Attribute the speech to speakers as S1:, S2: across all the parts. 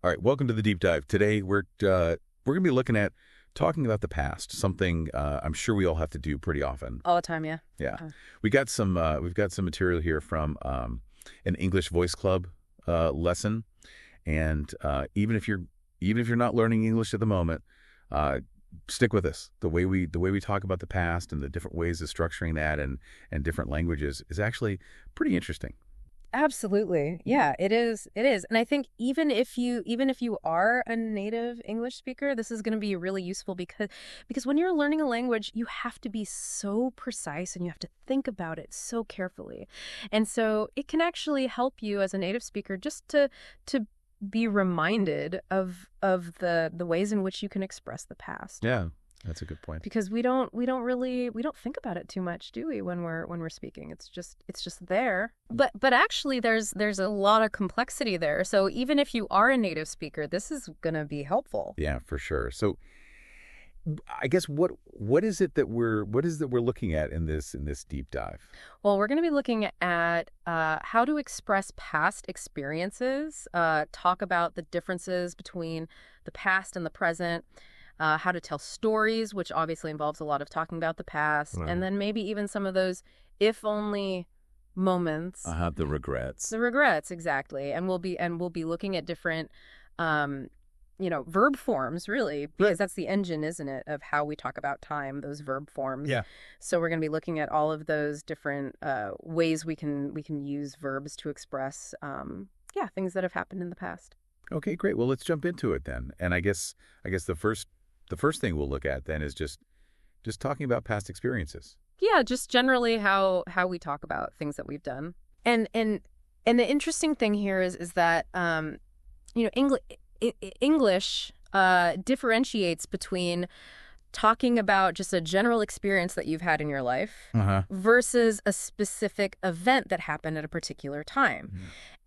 S1: All right, welcome to the deep dive. Today we're going to be looking at talking about the past, something I'm sure we all have to do pretty often.
S2: All the time, yeah.
S1: Yeah, we've got some material here from an English Voice Club lesson, and even if you're not learning English at the moment, stick with us. The way we talk about the past and the different ways of structuring that and different languages is actually pretty interesting.
S2: Absolutely. Yeah, it is. It is. And I think even if you are a native English speaker, this is going to be really useful because when you're learning a language, you have to be so precise and you have to think about it so carefully. And so it can actually help you as a native speaker just to be reminded of the ways in which you can express the past.
S1: Yeah. That's a good point.
S2: Because we don't think about it too much, do we, when we're speaking? It's just there. But actually there's a lot of complexity there. So even if you are a native speaker, this is going to be helpful.
S1: Yeah, for sure. So I guess what is it that we're looking at in this deep dive?
S2: Well, we're going to be looking at how to express past experiences, talk about the differences between the past and the present, how to tell stories, which obviously involves a lot of talking about the past, and then maybe even some of those if only moments.
S1: The regrets.
S2: The regrets, exactly. And we'll be looking at different verb forms, really, because that's the engine, isn't it, of how we talk about time, those verb forms.
S1: Yeah.
S2: So we're going to be looking at all of those different ways we can use verbs to express things that have happened in the past.
S1: Okay, great. Well, let's jump into it then. And I guess the first thing we'll look at then is just talking about past experiences.
S2: Yeah, just generally how we talk about things that we've done. And the interesting thing here is that English differentiates between talking about just a general experience that you've had in your life versus a specific event that happened at a particular time.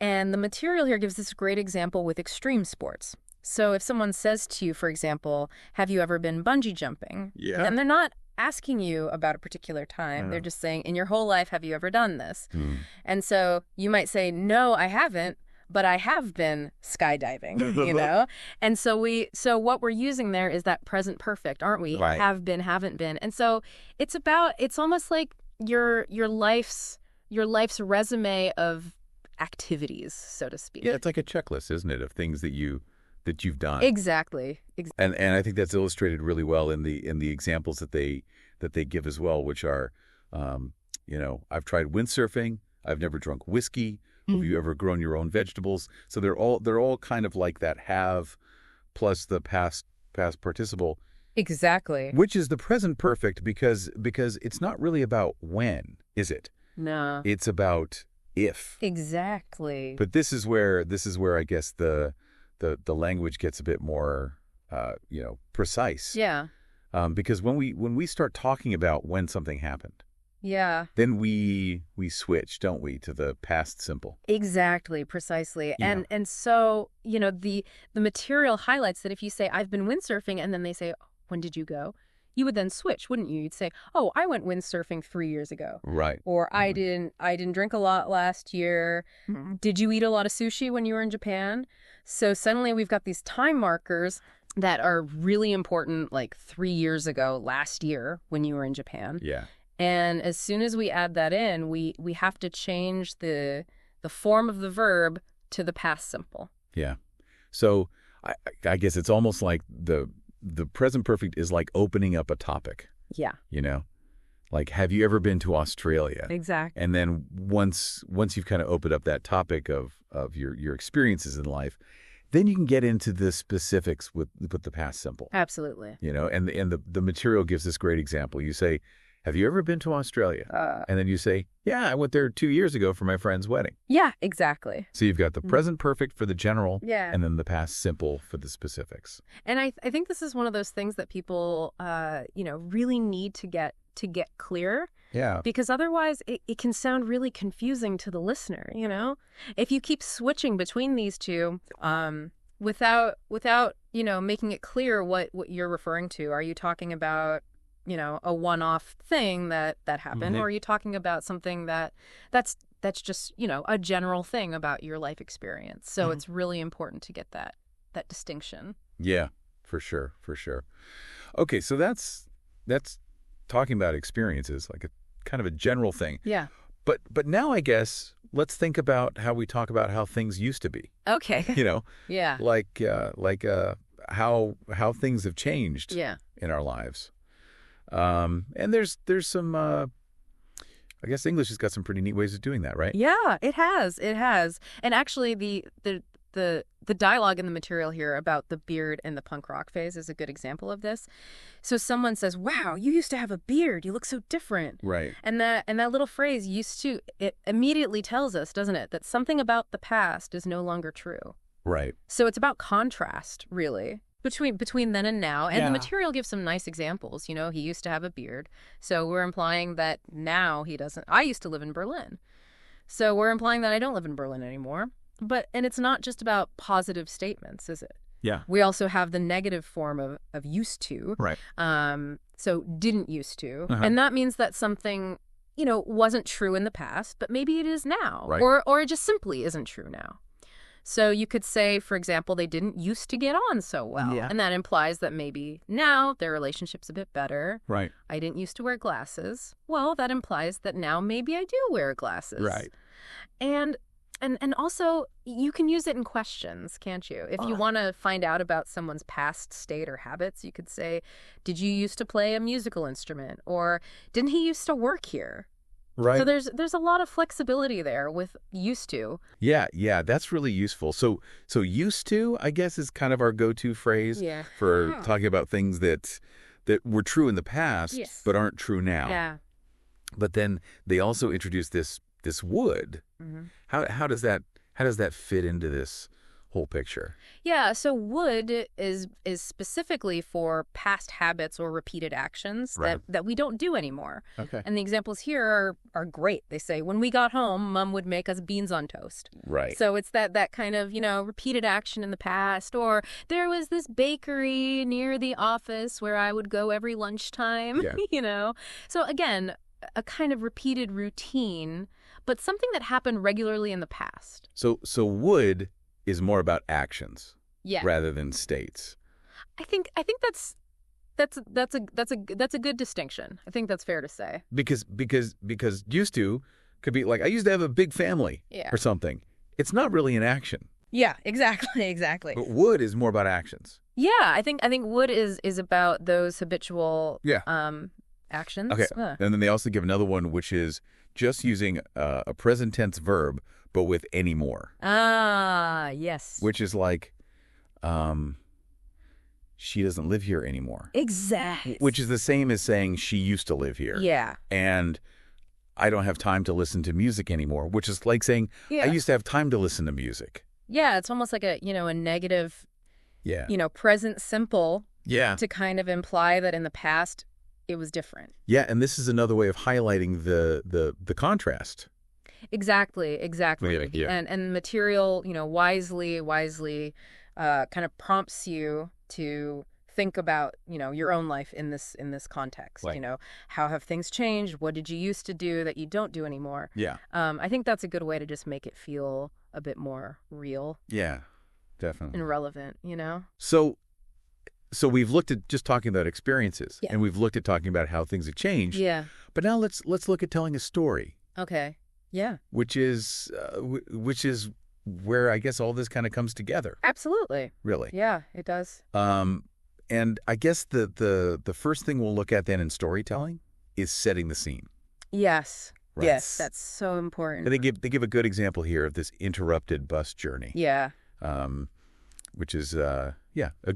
S2: And the material here gives this great example with extreme sports. So if someone says to you, for example, have you ever been bungee jumping?
S1: Yeah.
S2: Then they're not asking you about a particular time. They're just saying, in your whole life, have you ever done this? And so you might say, no, I haven't, but I have been skydiving, And so what we're using there is that present perfect, aren't we?
S1: Right.
S2: Have been, haven't been. And so it's almost like your life's resume of activities, so to speak.
S1: Yeah, it's like a checklist, isn't it, of things that you've done.
S2: Exactly.
S1: And I think that's illustrated really well in the examples that they give as well, which are, I've tried windsurfing. I've never drunk whiskey. Have you ever grown your own vegetables? So they're all kind of like that have plus the past participle.
S2: Exactly.
S1: Which is the present perfect because it's not really about when, is it?
S2: No.
S1: It's about if.
S2: Exactly.
S1: But this is where I guess the language gets a bit more precise.
S2: Yeah.
S1: Because when we start talking about when something happened,
S2: yeah,
S1: then we switch, don't we, to the past simple.
S2: Exactly, precisely.
S1: Yeah.
S2: And so, the material highlights that if you say, I've been windsurfing, and then they say, when did you go? You would then switch, wouldn't you? You'd say, oh, I went windsurfing 3 years ago.
S1: Right.
S2: Or I didn't drink a lot last year. Did you eat a lot of sushi when you were in Japan? So suddenly we've got these time markers that are really important, like 3 years ago, last year, when you were in Japan.
S1: Yeah.
S2: And as soon as we add that in, we have to change the form of the verb to the past simple.
S1: Yeah. So I guess it's almost like the present perfect is like opening up a topic.
S2: Yeah.
S1: Like, have you ever been to Australia?
S2: Exactly.
S1: And then once you've kind of opened up that topic of your experiences in life, then you can get into the specifics with the past simple.
S2: Absolutely.
S1: And the material gives this great example. You say, have you ever been to Australia? And then you say, yeah, I went there 2 years ago for my friend's wedding.
S2: Yeah, exactly.
S1: So you've got the present perfect for the general,
S2: yeah,
S1: and then the past simple for the specifics.
S2: And I think this is one of those things that people, really need to get clear.
S1: Yeah.
S2: Because otherwise it can sound really confusing to the listener, If you keep switching between these two, without making it clear what you're referring to. Are you talking about a one-off thing that happened, or are you talking about something that's just, a general thing about your life experience? So it's really important to get that that distinction.
S1: Yeah, for sure, for sure. Okay, so that's talking about experiences, like a kind of a general thing.
S2: Yeah.
S1: But now I guess let's think about how we talk about how things used to be.
S2: Okay.
S1: You know,
S2: Yeah.
S1: like how things have changed
S2: Yeah.
S1: in our lives. And there's some I guess English has got some pretty neat ways of doing that, right?
S2: Yeah, it has. It has. And actually the dialogue in the material here about the beard and the punk rock phase is a good example of this. So someone says, "Wow, you used to have a beard. You look so different."
S1: Right.
S2: And that little phrase "used to," it immediately tells us, doesn't it, that something about the past is no longer true.
S1: Right.
S2: So it's about contrast, really, between then and now. And
S1: Yeah.
S2: the material gives some nice examples. You know, he used to have a beard. So we're implying that now he doesn't. I used to live in Berlin. So we're implying that I don't live in Berlin anymore. And it's not just about positive statements, is it?
S1: Yeah.
S2: We also have the negative form of used to.
S1: Right.
S2: So didn't used to.
S1: Uh-huh.
S2: And that means that something, wasn't true in the past, but maybe it is now.
S1: Right.
S2: Or it just simply isn't true now. So you could say, for example, they didn't used to get on so well.
S1: Yeah.
S2: And that implies that maybe now their relationship's a bit better.
S1: Right.
S2: I didn't used to wear glasses. Well, that implies that now maybe I do wear glasses.
S1: Right.
S2: And also, you can use it in questions, can't you? If you want to find out about someone's past state or habits, you could say, did you used to play a musical instrument? Or didn't he used to work here?
S1: Right.
S2: So there's a lot of flexibility there with used to.
S1: Yeah, that's really useful. So used to, I guess, is kind of our go-to phrase
S2: Yeah.
S1: for talking about things that were true in the past,
S2: Yes.
S1: but aren't true now.
S2: Yeah.
S1: But then they also introduce this would.
S2: Mm-hmm.
S1: How does that fit into this whole picture?
S2: Yeah, so would is specifically for past habits or repeated actions
S1: Right.
S2: that we don't do anymore.
S1: Okay.
S2: And the examples here are great. They say, when we got home, Mom would make us beans on toast.
S1: Right.
S2: So it's that kind of, repeated action in the past. Or there was this bakery near the office where I would go every lunchtime,
S1: Yeah.
S2: So again, a kind of repeated routine, but something that happened regularly in the past.
S1: So would is more about actions
S2: Yeah.
S1: rather than states.
S2: I think that's a good distinction. I think that's fair to say.
S1: Because used to could be like, I used to have a big family
S2: Yeah.
S1: or something. It's not really an action.
S2: Yeah, exactly.
S1: But would is more about actions.
S2: Yeah, I think would is about those habitual actions.
S1: Okay. And then they also give another one, which is just using a present tense verb, but with any more.
S2: Ah, yes.
S1: Which is like, she doesn't live here anymore.
S2: Exactly.
S1: Which is the same as saying she used to live here.
S2: Yeah.
S1: And I don't have time to listen to music anymore, which is like saying I used to have time to listen to music.
S2: Yeah, it's almost like a negative,
S1: Yeah.
S2: Present simple
S1: Yeah.
S2: to kind of imply that in the past it was different.
S1: Yeah, and this is another way of highlighting the contrast.
S2: Exactly.
S1: Yeah.
S2: And material, wisely kind of prompts you to think about, your own life in this context.
S1: Right.
S2: How have things changed? What did you used to do that you don't do anymore?
S1: Yeah.
S2: I think that's a good way to just make it feel a bit more real
S1: Yeah, definitely.
S2: and relevant,
S1: So we've looked at just talking about experiences,
S2: Yeah.
S1: and we've looked at talking about how things have changed.
S2: Yeah.
S1: But now let's look at telling a story,
S2: Okay. Yeah.
S1: which is where I guess all this kind of comes together.
S2: Absolutely.
S1: Really.
S2: Yeah, it does.
S1: And I guess the first thing we'll look at then in storytelling is setting the scene.
S2: Yes.
S1: Right.
S2: Yes. That's so important.
S1: And they give a good example here of this interrupted bus journey.
S2: Yeah.
S1: Which is a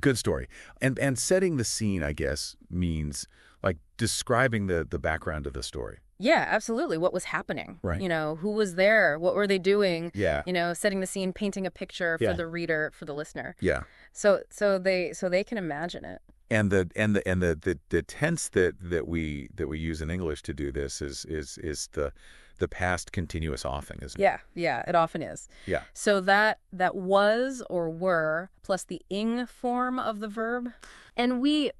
S1: good story. And setting the scene, I guess, means like describing the background of the story.
S2: Yeah, absolutely. What was happening?
S1: Right.
S2: Who was there? What were they doing?
S1: Yeah.
S2: Setting the scene, painting a picture for the reader, for the listener.
S1: Yeah.
S2: So they can imagine it.
S1: And the tense that we use in English to do this is the past continuous often, isn't it?
S2: Yeah, it often is.
S1: Yeah.
S2: So that was or were plus the ing form of the verb. And we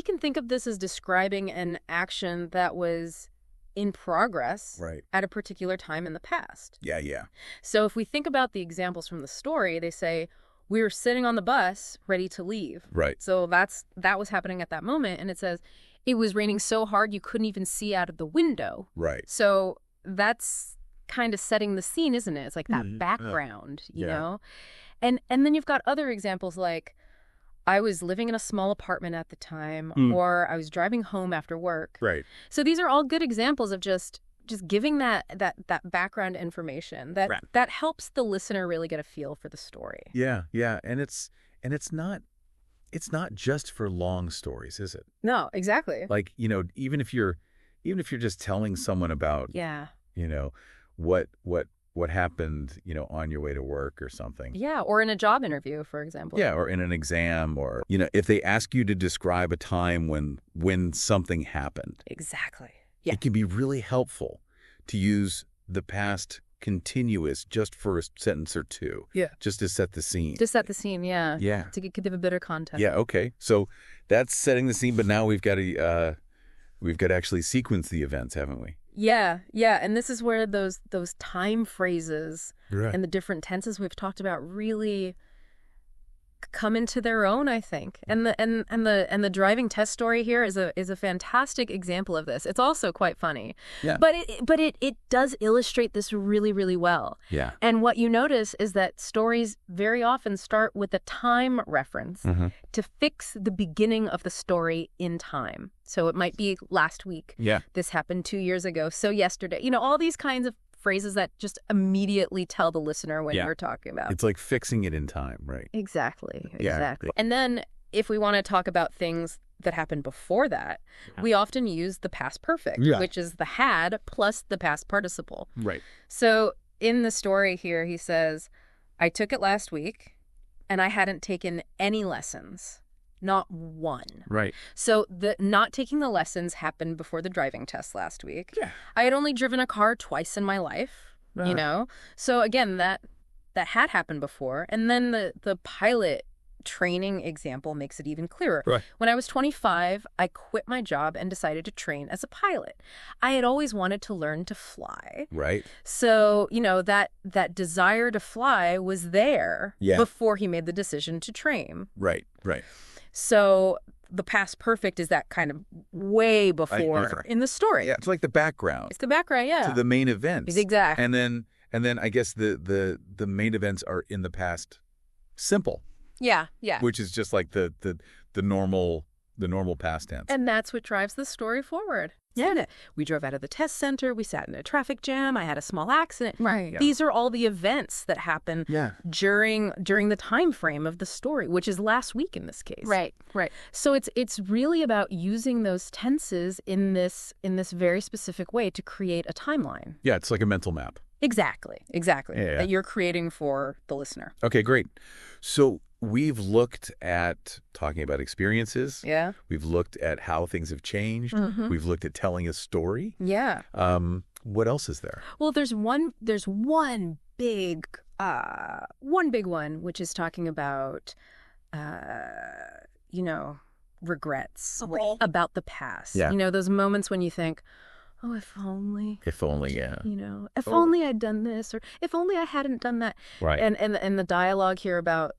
S2: can think of this as describing an action that was in progress
S1: Right.
S2: at a particular time in the past.
S1: Yeah.
S2: So if we think about the examples from the story, they say, we were sitting on the bus ready to leave.
S1: Right.
S2: So that was happening at that moment. And it says, it was raining so hard you couldn't even see out of the window.
S1: Right.
S2: So that's kind of setting the scene, isn't it? It's like that background, you know? And then you've got other examples like, I was living in a small apartment at the time, or I was driving home after work.
S1: Right.
S2: So these are all good examples of just giving that background information that helps the listener really get a feel for the story.
S1: Yeah, yeah, and it's not just for long stories, is it?
S2: No, exactly.
S1: Like, even if you're just telling someone about what happened, on your way to work or something.
S2: Yeah, or in a job interview, for example.
S1: Yeah, or in an exam, or if they ask you to describe a time when something happened.
S2: Exactly. Yeah.
S1: It can be really helpful to use the past continuous just for a sentence or two.
S2: Yeah.
S1: Just to set the scene.
S2: To set the scene, yeah.
S1: Yeah.
S2: To give a bit of context.
S1: Yeah, okay. So that's setting the scene, but now we've got to actually sequence the events, haven't we?
S2: Yeah, yeah. And this is where those time phrases
S1: Right.
S2: and the different tenses we've talked about really come into their own, I think. And the driving test story here is a fantastic example of this. It's also quite funny.
S1: Yeah.
S2: But it does illustrate this really, really well.
S1: Yeah.
S2: And what you notice is that stories very often start with a time reference to fix the beginning of the story in time. So it might be last week.
S1: Yeah.
S2: This happened 2 years ago. So yesterday. All these kinds of phrases that just immediately tell the listener when you're talking about.
S1: It's like fixing it in time, right?
S2: Exactly.
S1: Yeah.
S2: And then if we want to talk about things that happened before that, we often use the past perfect, which is the had plus the past participle.
S1: Right.
S2: So in the story here, he says, I took it last week and I hadn't taken any lessons. Not one.
S1: Right.
S2: So the not taking the lessons happened before the driving test last week.
S1: Yeah.
S2: I had only driven a car twice in my life, So again, that had happened before. And then the pilot training example makes it even clearer.
S1: Right.
S2: When I was 25, I quit my job and decided to train as a pilot. I had always wanted to learn to fly.
S1: Right.
S2: So, that desire to fly was there before he made the decision to train.
S1: Right. Right.
S2: So the past perfect is that kind of way before in the story.
S1: Yeah, it's like the background.
S2: It's the background, yeah.
S1: To the main events.
S2: Exactly.
S1: And then I guess the main events are in the past simple.
S2: Yeah, yeah.
S1: Which is just like the normal past tense.
S2: And that's what drives the story forward. Yeah. We drove out of the test center. We sat in a traffic jam. I had a small accident. Right. Yeah. These are all the events that happen during the time frame of the story, which is last week in this case. Right. Right. So it's really about using those tenses in this very specific way to create a timeline.
S1: Yeah, it's like a mental map.
S2: Exactly.
S1: Yeah.
S2: That you're creating for the listener.
S1: Okay, great. So we've looked at talking about experiences.
S2: Yeah.
S1: We've looked at how things have changed. We've looked at telling a story.
S2: Yeah.
S1: What else is there?
S2: Well, there's one big one, which is talking about, regrets about the past.
S1: Yeah.
S2: Those moments when you think, oh, if only.
S1: If only, yeah.
S2: If only I'd done this, or if only I hadn't done that.
S1: Right.
S2: And the dialogue here about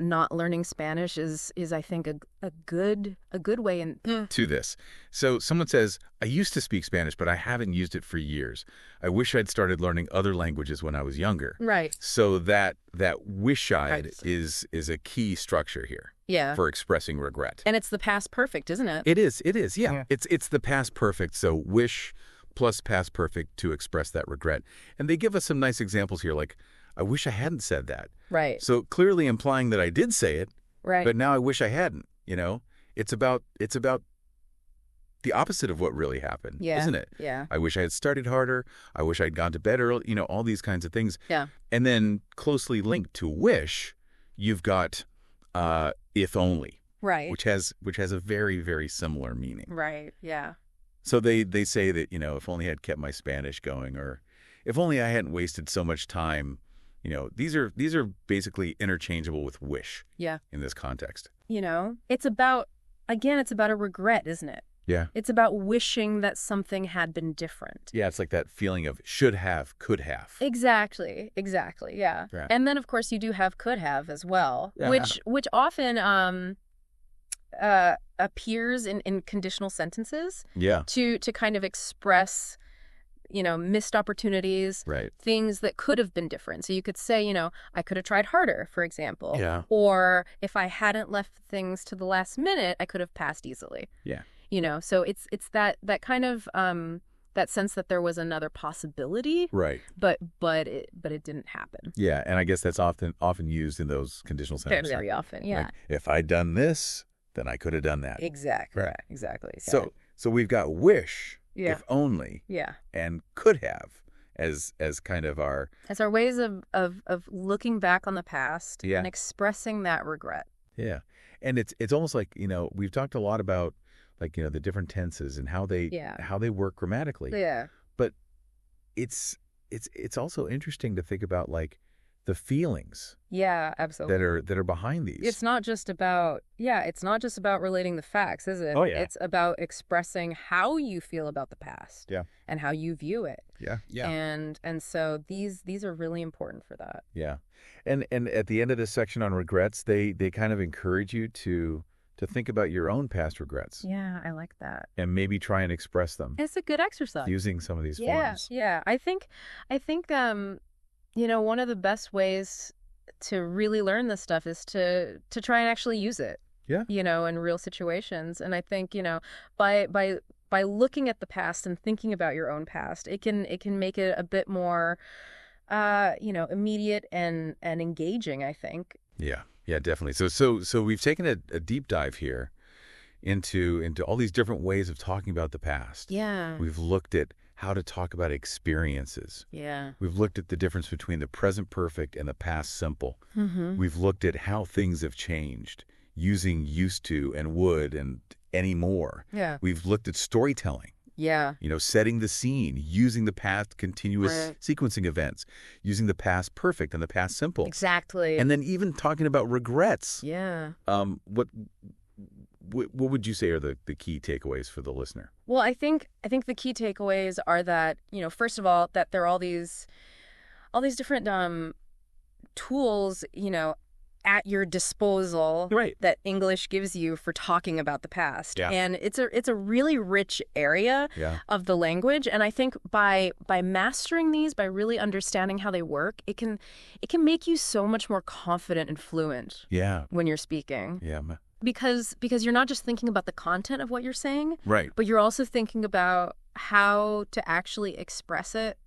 S2: not learning Spanish is I think a good way in
S1: to this. So someone says, I used to speak Spanish, but I haven't used it for years. I wish I'd started learning other languages when I was younger.
S2: Right.
S1: So that wish I'd is a key structure here.
S2: Yeah.
S1: For expressing regret.
S2: And it's the past perfect, isn't it?
S1: It is, yeah. It's the past perfect, so wish plus past perfect to express that regret. And they give us some nice examples here, like, I wish I hadn't said that.
S2: Right.
S1: So clearly implying that I did say it,
S2: right.
S1: But now I wish I hadn't, It's about the opposite of what really happened, isn't it?
S2: Yeah.
S1: I wish I had started harder. I wish I'd gone to bed early, all these kinds of things.
S2: Yeah.
S1: And then closely linked to wish, you've got if only,
S2: right,
S1: which has a very, very similar meaning.
S2: Right. Yeah.
S1: So they say that, if only I'd kept my Spanish going, or if only I hadn't wasted so much time. These are basically interchangeable with wish.
S2: Yeah.
S1: In this context.
S2: It's about a regret, isn't it?
S1: Yeah.
S2: It's about wishing that something had been different.
S1: Yeah, it's like that feeling of should have, could have.
S2: Exactly. Yeah.
S1: Yeah.
S2: And then, of course, you do have could have as well,
S1: Yeah.
S2: which often appears in conditional sentences
S1: Yeah.
S2: to kind of express, missed opportunities,
S1: Right.
S2: things that could have been different. So you could say, I could have tried harder, for example.
S1: Yeah.
S2: Or if I hadn't left things to the last minute, I could have passed easily.
S1: Yeah.
S2: So it's that kind of that sense that there was another possibility,
S1: Right.
S2: but it didn't happen.
S1: Yeah, and I guess that's often used in those conditional sentences.
S2: Very often, yeah.
S1: Like, if I'd done this, then I could have done that.
S2: Exactly.
S1: Right.
S2: Exactly.
S1: So we've got wish,
S2: Yeah.
S1: if only,
S2: Yeah.
S1: and could have as kind of our
S2: As our ways of looking back on the past
S1: Yeah.
S2: and expressing that regret.
S1: yeah. And it's almost like, we've talked a lot about like, the different tenses and how they work grammatically.
S2: Yeah.
S1: But it's also interesting to think about like the feelings
S2: Yeah, absolutely.
S1: that are behind these.
S2: It's not just about relating the facts, is it?
S1: Oh, yeah.
S2: It's about expressing how you feel about the past.
S1: Yeah.
S2: And how you view it.
S1: Yeah. Yeah.
S2: And so these are really important for that.
S1: Yeah. And at the end of this section on regrets, they kind of encourage you to think about your own past regrets.
S2: Yeah, I like that.
S1: And maybe try and express them
S2: It's a good exercise.
S1: using some of these
S2: Yeah,
S1: forms.
S2: yeah. I think one of the best ways to really learn this stuff is to try and actually use it.
S1: Yeah.
S2: In real situations. And I think, by looking at the past and thinking about your own past, it can make it a bit more immediate and engaging, I think.
S1: Yeah. Yeah, definitely. So we've taken a deep dive here into all these different ways of talking about the past.
S2: Yeah.
S1: We've looked at how to talk about experiences.
S2: Yeah.
S1: We've looked at the difference between the present perfect and the past simple.
S2: Mm-hmm.
S1: We've looked at how things have changed using used to and would and anymore.
S2: Yeah.
S1: We've looked at storytelling.
S2: Yeah.
S1: Setting the scene, using the past continuous
S2: Right.
S1: sequencing events, using the past perfect and the past simple.
S2: Exactly.
S1: And then even talking about regrets.
S2: Yeah.
S1: What would you say are the key takeaways for the listener?
S2: Well, I think the key takeaways are that, first of all, that there are all these different tools, at your disposal
S1: Right.
S2: that English gives you for talking about the past.
S1: Yeah.
S2: And it's a really rich area
S1: Yeah.
S2: of the language. And I think by mastering these, by really understanding how they work, it can make you so much more confident and fluent
S1: Yeah.
S2: when you're speaking.
S1: Yeah.
S2: Because you're not just thinking about the content of what you're saying,
S1: Right.
S2: but you're also thinking about how to actually express it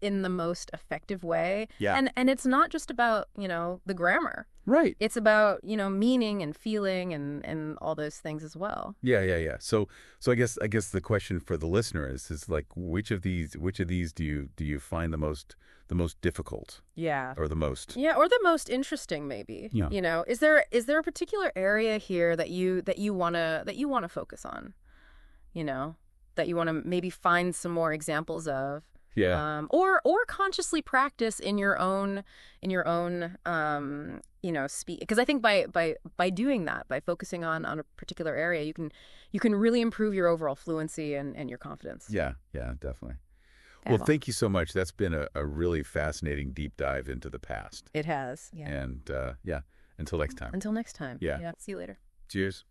S2: in the most effective way.
S1: Yeah.
S2: And it's not just about, the grammar.
S1: Right.
S2: It's about, meaning and feeling and all those things as well.
S1: Yeah. So I guess the question for the listener is like which of these do you find the most difficult
S2: Yeah.
S1: or the most?
S2: Yeah, or the most interesting maybe.
S1: Yeah.
S2: Is there a particular area here that you want to focus on? That you want to maybe find some more examples of?
S1: Yeah.
S2: Or consciously practice in your own speak, because I think by doing that, by focusing on a particular area, you can really improve your overall fluency and your confidence.
S1: Yeah, definitely. Well, thank you so much. That's been a really fascinating deep dive into the past.
S2: It has. Yeah.
S1: And until next time.
S2: Until next time.
S1: Yeah.
S2: See you later.
S1: Cheers.